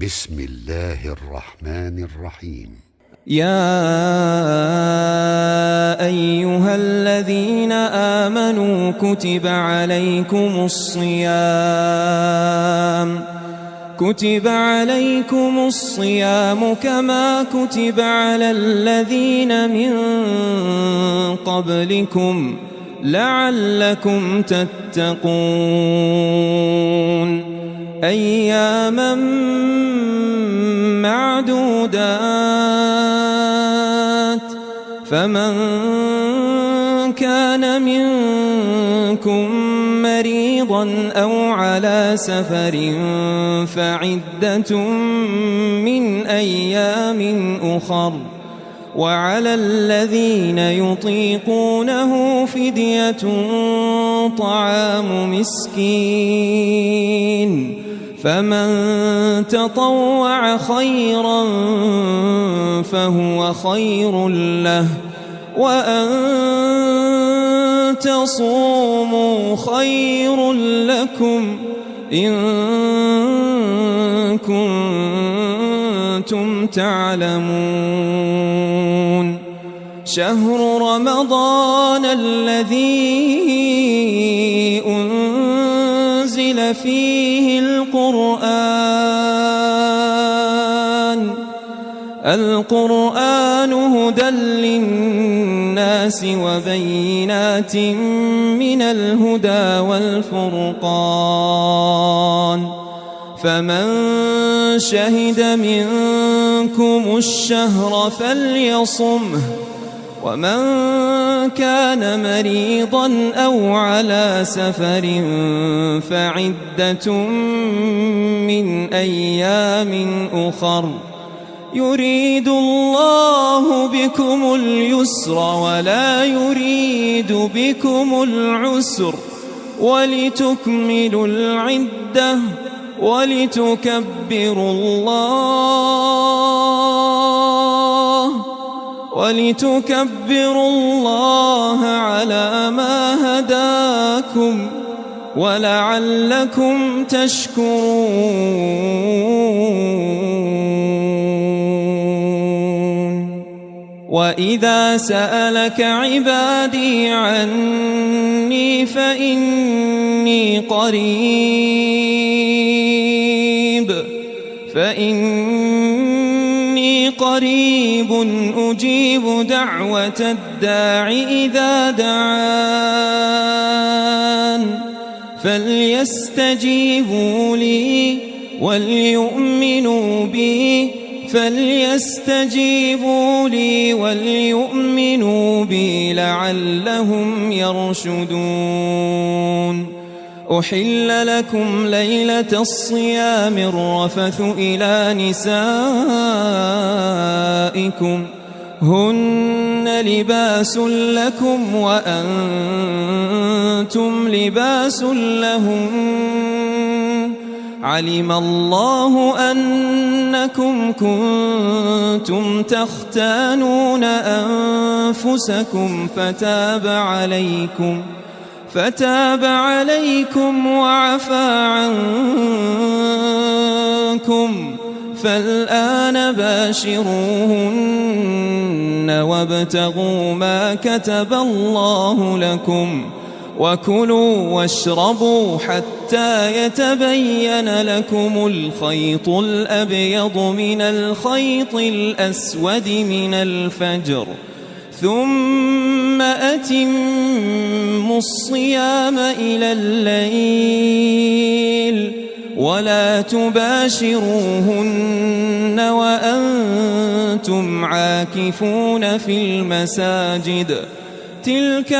بسم الله الرحمن الرحيم. يا أيها الذين آمنوا كتب عليكم الصيام كما كتب على الذين من قبلكم لعلكم تتقون. أياما معدودات، فمن كان منكم مريضا أو على سفر فعدة من أيام أخر، وعلى الذين يطيقونه فدية طعام مسكين، فمن تطوع خيرا فهو خير له، وأن تصوموا خير لكم إن كنتم تعلمون. شهر رمضان الذي أنزل فيه القرآن هدى للناس وبينات من الهدى والفرقان، فمن شهد منكم الشهر فليصمه، ومن كان مريضا أو على سفر فعدة من أيام أخر، يريد الله بكم اليسر ولا يريد بكم العسر، ولتكملوا العدة ولتكبروا الله على ما هداكم ولعلكم تشكرون. وإذا سألك عبادي عني فإني قريب أجيب دعوة الداع إذا دعان، فليستجيبوا لي وليؤمنوا بي لعلهم يرشدون. أحل لكم ليلة الصيام الرفث إلى نسائكم هن لباس لكم وأنتم لباس لهم، علم الله أنكم كنتم تختانون أنفسكم فتاب عليكم وعفى عنكم، فالآن باشروهن وابتغوا ما كتب الله لكم، وكلوا واشربوا حتى يتبين لكم الخيط الأبيض من الخيط الأسود من الفجر، ثم أتموا الصيام إلى الليل، ولا تباشروهن وأنتم عاكفون في المساجد، تلك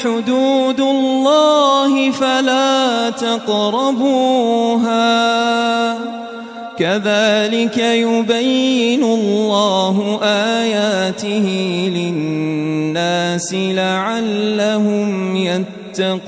حدود الله فلا تقربوها، كذلك يبين الله آياته للناس لعلهم يتقون.